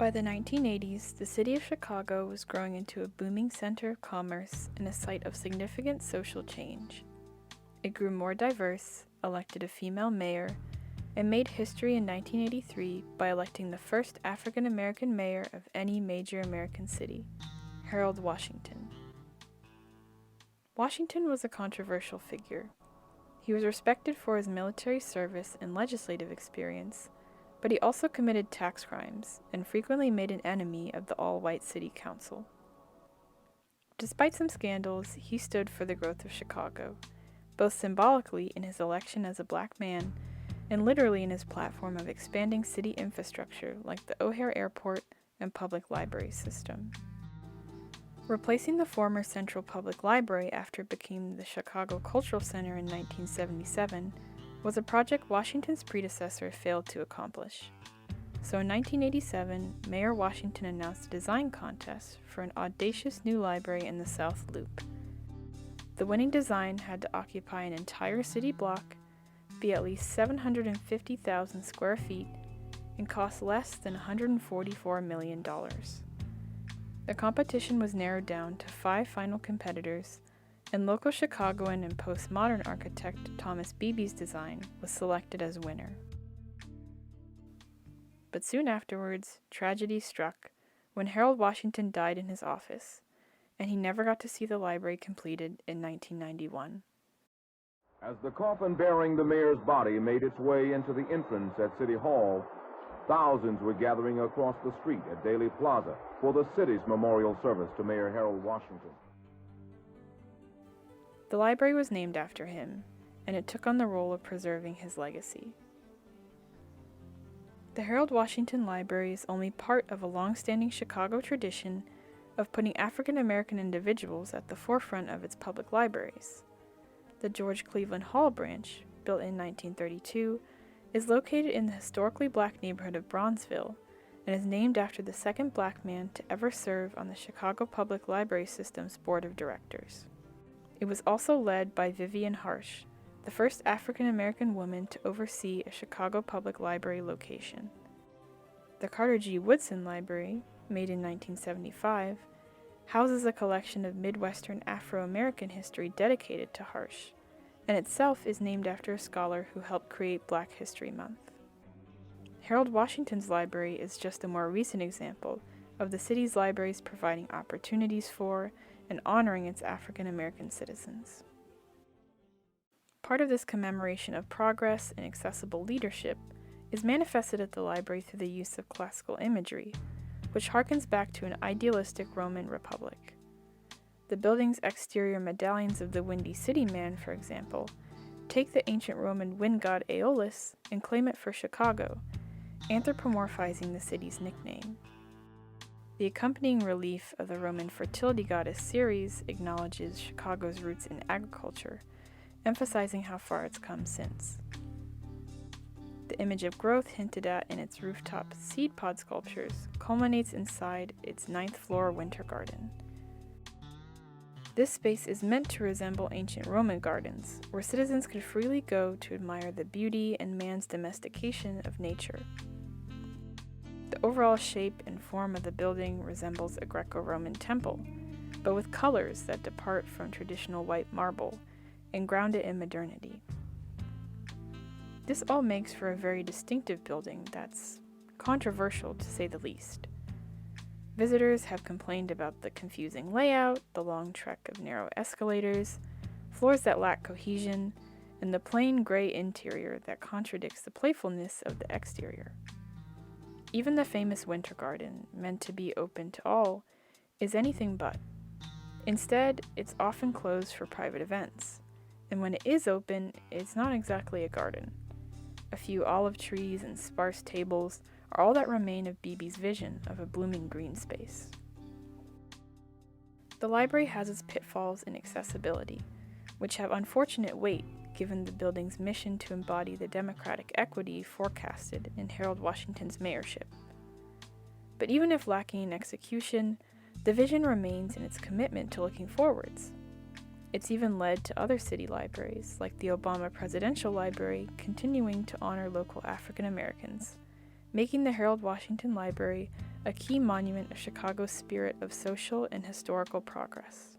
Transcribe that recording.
By the 1980s, the city of Chicago was growing into a booming center of commerce and a site of significant social change. It grew more diverse, elected a female mayor, and made history in 1983 by electing the first African-American mayor of any major American city, Harold Washington. Washington was a controversial figure. He was respected for his military service and legislative experience, but he also committed tax crimes and frequently made an enemy of the all-white city council. Despite some scandals, he stood for the growth of Chicago, both symbolically in his election as a black man and literally in his platform of expanding city infrastructure like the O'Hare Airport and public library system. Replacing the former Central Public Library after it became the Chicago Cultural Center in 1977 was a project Washington's predecessor failed to accomplish. So in 1987, Mayor Washington announced a design contest for an audacious new library in the South Loop. The winning design had to occupy an entire city block, be at least 750,000 square feet, and cost less than $144 million. The competition was narrowed down to 5 final competitors, and local Chicagoan and postmodern architect Thomas Beebe's design was selected as winner. But soon afterwards, tragedy struck when Harold Washington died in his office, and he never got to see the library completed in 1991. As the coffin bearing the mayor's body made its way into the entrance at City Hall, thousands were gathering across the street at Daley Plaza for the city's memorial service to Mayor Harold Washington. The library was named after him, and it took on the role of preserving his legacy. The Harold Washington Library is only part of a long-standing Chicago tradition of putting African American individuals at the forefront of its public libraries. The George Cleveland Hall branch, built in 1932, is located in the historically black neighborhood of Bronzeville and is named after the second black man to ever serve on the Chicago Public Library System's board of directors. It was also led by Vivian Harsh, the first African-American woman to oversee a Chicago Public Library location. The Carter G. Woodson Library, made in 1975, houses a collection of Midwestern Afro-American history dedicated to Harsh, and itself is named after a scholar who helped create Black History Month. Harold Washington's library is just a more recent example of the city's libraries providing opportunities for and honoring its African American citizens. Part of this commemoration of progress and accessible leadership is manifested at the library through the use of classical imagery, which harkens back to an idealistic Roman republic. The building's exterior medallions of the Windy City Man, for example, take the ancient Roman wind god Aeolus and claim it for Chicago, anthropomorphizing the city's nickname. The accompanying relief of the Roman fertility goddess Ceres acknowledges Chicago's roots in agriculture, emphasizing how far it's come since. The image of growth hinted at in its rooftop seed pod sculptures culminates inside its 9th floor winter garden. This space is meant to resemble ancient Roman gardens, where citizens could freely go to admire the beauty and man's domestication of nature. The overall shape and form of the building resembles a Greco-Roman temple, but with colors that depart from traditional white marble and ground it in modernity. This all makes for a very distinctive building that's controversial, to say the least. Visitors have complained about the confusing layout, the long trek of narrow escalators, floors that lack cohesion, and the plain gray interior that contradicts the playfulness of the exterior. Even the famous Winter Garden, meant to be open to all, is anything but. Instead, it's often closed for private events, and when it is open, it's not exactly a garden. A few olive trees and sparse tables are all that remain of Beebe's vision of a blooming green space. The library has its pitfalls in accessibility, which have unfortunate weight given the building's mission to embody the democratic equity forecasted in Harold Washington's mayorship. But even if lacking in execution, the vision remains in its commitment to looking forwards. It's even led to other city libraries, like the Obama Presidential Library, continuing to honor local African Americans, making the Harold Washington Library a key monument of Chicago's spirit of social and historical progress.